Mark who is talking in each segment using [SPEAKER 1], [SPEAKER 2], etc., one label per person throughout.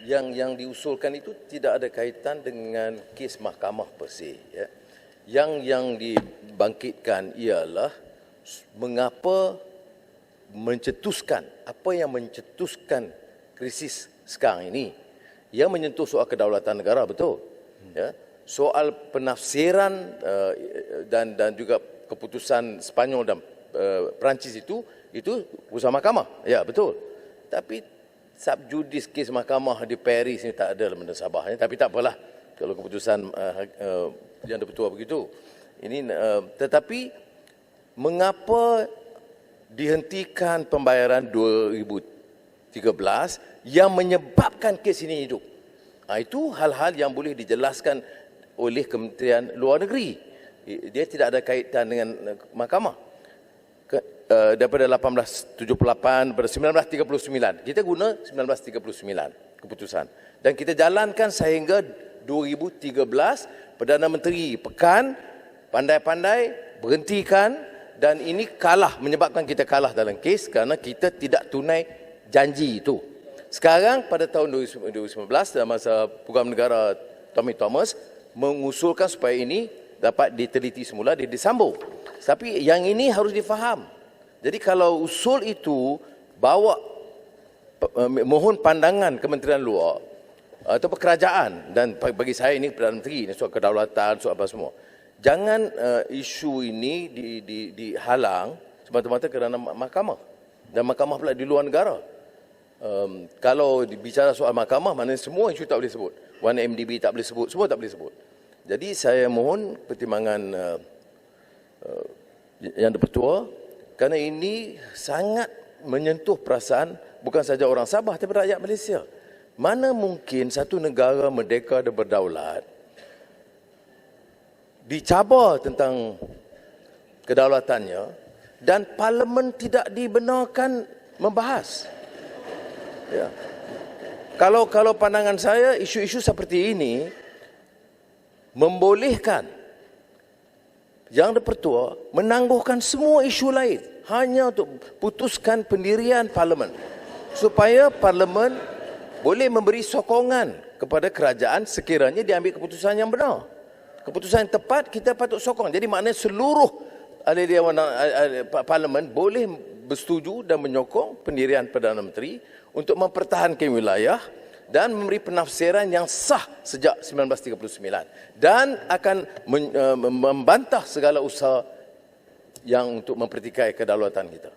[SPEAKER 1] yang diusulkan itu tidak ada kaitan dengan kes mahkamah per se, ya. Yang dibangkitkan ialah mengapa mencetuskan, apa yang mencetuskan krisis sekarang ini. Yang menyentuh soal kedaulatan negara, betul. Ya. Soal penafsiran dan juga keputusan Sepanyol dan Perancis itu urusan mahkamah. Ya, betul. Tapi subjudis kes mahkamah di Paris ini tak ada dalam Sabahnya. Tapi tak apalah kalau keputusan yang bertuah begitu. Ini tetapi mengapa dihentikan pembayaran 2013 yang menyebabkan kes ini hidup? Itu hal-hal yang boleh dijelaskan oleh Kementerian Luar Negeri. Dia tidak ada kaitan dengan mahkamah. Daripada 1878 pada 1939. Kita guna 1939 keputusan. Dan kita jalankan sehingga 2013 Perdana Menteri Pekan pandai-pandai berhentikan, dan ini kalah, menyebabkan kita kalah dalam kes kerana kita tidak tunai janji itu. Sekarang pada tahun 2019 dalam masa Program Negara Tommy Thomas mengusulkan supaya ini dapat diteliti semula, disambung. Tapi yang ini harus difaham. Jadi kalau usul itu bawa mohon pandangan Kementerian Luar atau kerajaan, dan bagi saya ini Perdana Menteri, ini soal kedaulatan, soal apa semua. Jangan isu ini dihalang semata-mata kerana mahkamah. Dan mahkamah pula di luar negara. Kalau bicara soal mahkamah, maknanya semua isu tak boleh sebut. 1MDB tak boleh sebut, semua tak boleh sebut. Jadi saya mohon pertimbangan Yang Dipertua, kerana ini sangat menyentuh perasaan bukan saja orang Sabah tapi rakyat Malaysia. Mana mungkin satu negara merdeka dan berdaulat dicabar tentang kedaulatannya dan parlimen tidak dibenarkan membahas. Ya. Kalau pandangan saya, isu-isu seperti ini membolehkan Yang Dipertua menangguhkan semua isu lain hanya untuk putuskan pendirian parlimen, supaya parlimen boleh memberi sokongan kepada kerajaan sekiranya diambil keputusan yang benar. Keputusan yang tepat kita patut sokong. Jadi maknanya seluruh ahli dewan parlimen boleh bersetuju dan menyokong pendirian Perdana Menteri untuk mempertahankan wilayah dan memberi penafsiran yang sah sejak 1939 dan akan membantah segala usaha yang untuk mempertikai kedaulatan kita.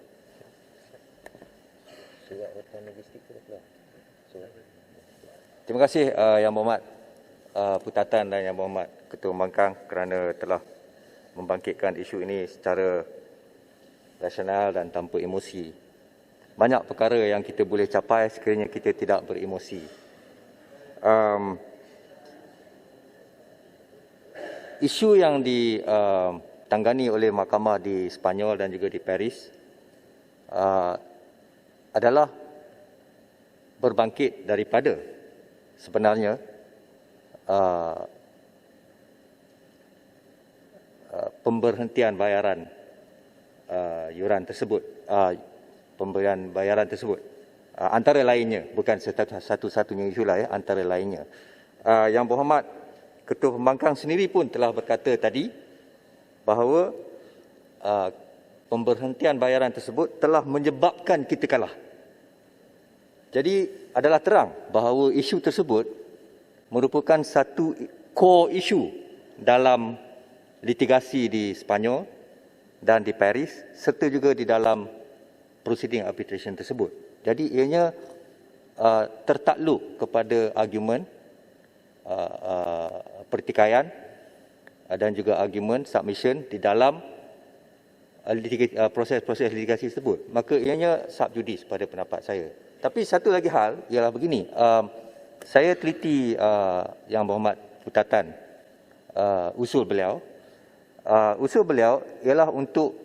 [SPEAKER 2] Terima kasih Yang Berhormat Putatan dan Yang Berhormat Ketua Pembangkang kerana telah membangkitkan isu ini secara rasional dan tanpa emosi. Banyak perkara yang kita boleh capai sekiranya kita tidak beremosi. Isu yang ditangani oleh mahkamah di Sepanyol dan juga di Paris adalah berbangkit daripada sebenarnya pemberhentian bayaran yuran tersebut, pemberian bayaran tersebut. Antara lainnya, bukan satu-satunya isu lah, antara lainnya. Yang Berhormat Ketua Pembangkang sendiri pun telah berkata tadi bahawa pemberhentian bayaran tersebut telah menyebabkan kita kalah. Jadi adalah terang bahawa isu tersebut merupakan satu core isu dalam litigasi di Sepanyol dan di Paris serta juga di dalam proceeding arbitration tersebut. Jadi ianya tertakluk kepada argumen pertikaian dan juga argumen submission di dalam proses-proses litigasi tersebut. Maka ianya subjudis pada pendapat saya. Tapi satu lagi hal ialah begini, saya teliti Yang Berhormat Putatan usul beliau. Usul beliau ialah untuk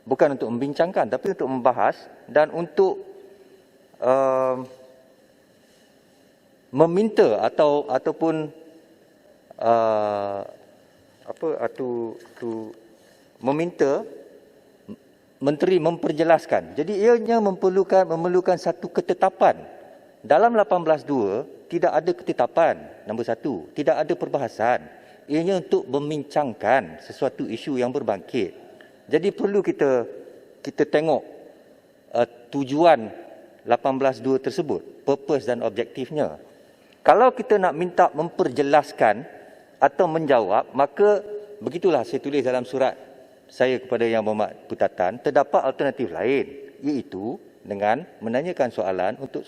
[SPEAKER 2] bukan untuk membincangkan tapi untuk membahas dan untuk meminta ataupun meminta Menteri memperjelaskan. Jadi ianya memerlukan satu ketetapan. Dalam 18.2 tidak ada ketetapan, nombor satu. Tidak ada perbahasan. Ianya untuk membincangkan sesuatu isu yang berbangkit. Jadi perlu kita tengok tujuan 18.2 tersebut, purpose dan objektifnya. Kalau kita nak minta memperjelaskan atau menjawab, maka begitulah saya tulis dalam surat saya kepada Yang Berhormat Putatan, terdapat alternatif lain, iaitu dengan menanyakan soalan untuk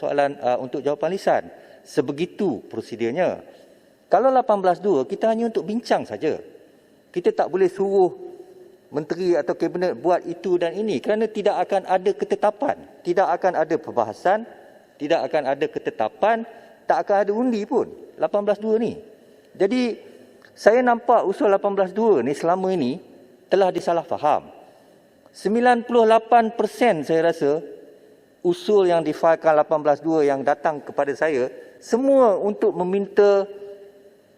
[SPEAKER 2] jawapan lisan. Sebegitu prosedurnya. Kalau 18.2 kita hanya untuk bincang saja. Kita tak boleh suruh menteri atau kabinet buat itu dan ini kerana tidak akan ada ketetapan, tidak akan ada perbahasan, tidak akan ada ketetapan, tak akan ada undi pun 18.2 ni. Jadi saya nampak usul 18.2 ni selama ini telah disalah faham. 98% saya rasa usul yang difailkan 18.2 yang datang kepada saya semua untuk meminta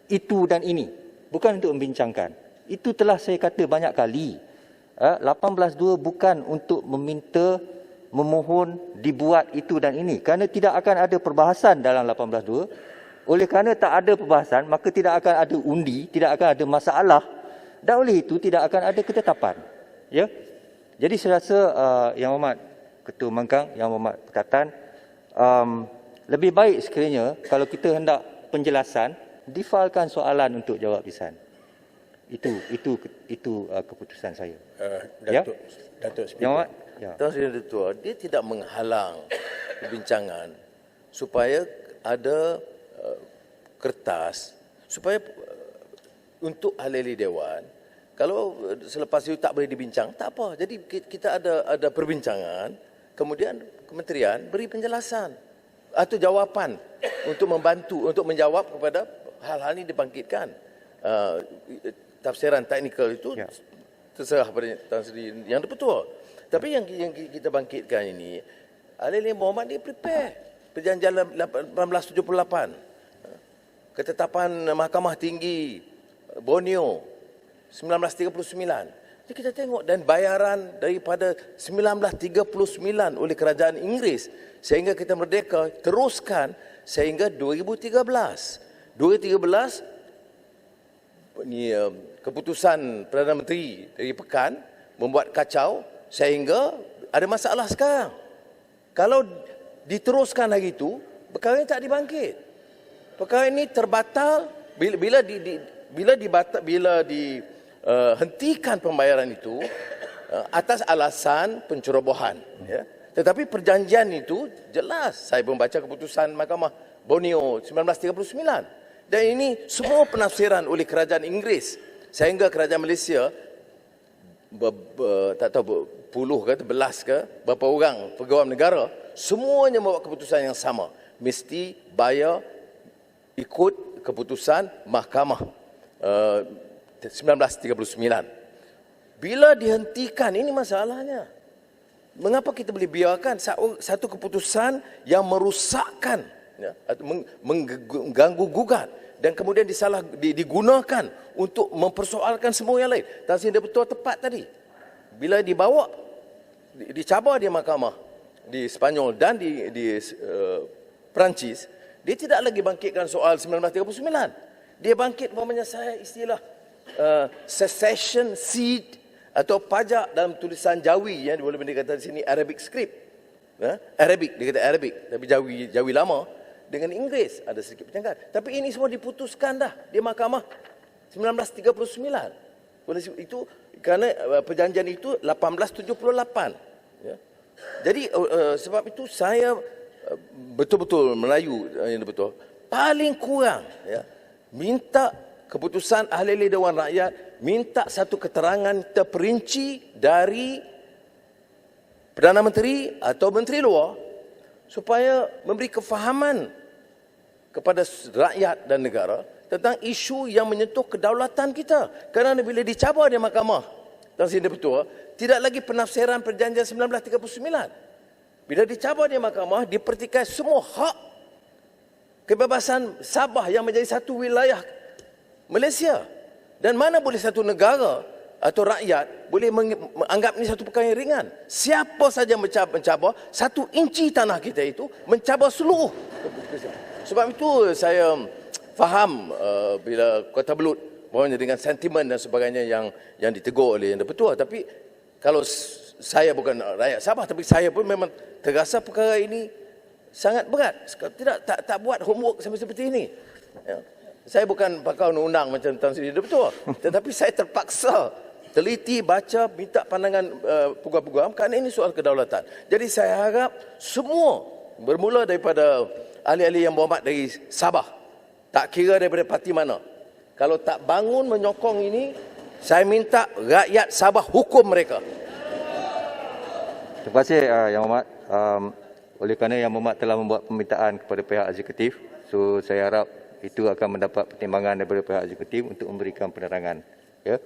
[SPEAKER 2] itu dan ini, bukan untuk membincangkan. Itu telah saya kata banyak kali. 18.2 bukan untuk meminta, memohon dibuat itu dan ini. Kerana tidak akan ada perbahasan dalam 18.2. Oleh kerana tak ada perbahasan, maka tidak akan ada undi, tidak akan ada masalah. Dan oleh itu tidak akan ada ketetapan. Ya. Jadi saya rasa Yang Berhormat Ketua Mangkang, Yang Berhormat Putatan, lebih baik sekiranya kalau kita hendak penjelasan, difailkan soalan untuk jawab lisan. Itu keputusan saya.
[SPEAKER 1] Datuk Speaker. Tuan Sri Ketua, dia tidak menghalang perbincangan supaya ada kertas supaya untuk ahli dewan. Kalau selepas itu tak boleh dibincang, tak apa. Jadi kita ada perbincangan, kemudian kementerian beri penjelasan atau jawapan untuk membantu untuk menjawab kepada hal-hal ini dibangkitkan. Tafsiran teknikal itu terserah pada Tuan Sri yang betul. Tapi yang kita bangkitkan ini, ahli Muhammad dia prepare perjanjian 1878, ketetapan Mahkamah Tinggi Borneo 1939. Jadi kita tengok, dan bayaran daripada 1939 oleh kerajaan Inggeris sehingga kita merdeka teruskan sehingga 2013. 2013 ni keputusan Perdana Menteri dari Pekan membuat kacau sehingga ada masalah sekarang. Kalau diteruskan lagi itu, perkara ini tak dibangkit. Perkara ini terbatal bila dihentikan pembayaran itu atas alasan pencerobohan. Ya. Tetapi perjanjian itu jelas. Saya membaca keputusan Mahkamah Borneo 1939. Dan ini semua penafsiran oleh kerajaan Inggeris sehingga kerajaan Malaysia tak tahu puluh ke belas ke berapa orang pegawai negara semuanya membuat keputusan yang sama, mesti bayar ikut keputusan Mahkamah 1939. Bila dihentikan, ini masalahnya. Mengapa kita boleh biarkan satu keputusan yang merusakkan, ya, mengganggu gugat dan kemudian digunakan untuk mempersoalkan semua yang lain. Tan Sri betul tepat tadi. Bila dibawa, dicabar di mahkamah di Sepanyol dan di Perancis, dia tidak lagi bangkitkan soal 1939. Dia bangkit umpamanya saya istilah secession seed atau pajak dalam tulisan Jawi, yang boleh dikatakan di sini Arabic script. Arabic, dia kata Arabic, tapi Jawi lama dengan Inggeris ada sedikit percanggahan. Tapi ini semua diputuskan dah di mahkamah 1939. Oleh itu, kerana perjanjian itu 1878. Ya. Jadi sebab itu saya betul-betul Melayu yang betul, paling kurang ya, minta keputusan ahli Dewan Rakyat, minta satu keterangan terperinci dari Perdana Menteri atau Menteri Luar supaya memberi kefahaman kepada rakyat dan negara tentang isu yang menyentuh kedaulatan kita. Kerana bila dicabar di mahkamah, Tan Sri Betul, tidak lagi penafsiran perjanjian 1939. Bila dicabar di mahkamah, dipertikai semua hak kebebasan Sabah yang menjadi satu wilayah Malaysia. Dan mana boleh satu negara atau rakyat boleh menganggap ini satu perkara yang ringan. Siapa saja mencabar 1 inci tanah kita itu, mencabar seluruh. Sebab itu saya faham bila Kota Belud dengan sentimen dan sebagainya yang ditegur oleh Yang di-Pertua. Tapi kalau saya bukan rakyat Sabah, tapi saya pun memang terasa perkara ini sangat berat. Tak buat homework seperti ini. Ya. Saya bukan pakar undang-undang macam Tan Sri Di-Pertua, tetapi saya terpaksa teliti, baca, minta pandangan peguam-peguam kerana ini soal kedaulatan. Jadi saya harap semua, bermula daripada ahli-ahli yang berhormat dari Sabah, tak kira daripada parti mana, kalau tak bangun menyokong ini, saya minta rakyat Sabah hukum mereka.
[SPEAKER 2] Terima kasih Yang Berhormat. Oleh kerana Yang Berhormat telah membuat permintaan kepada pihak eksekutif, so saya harap itu akan mendapat pertimbangan daripada pihak eksekutif untuk memberikan penerangan. Ya.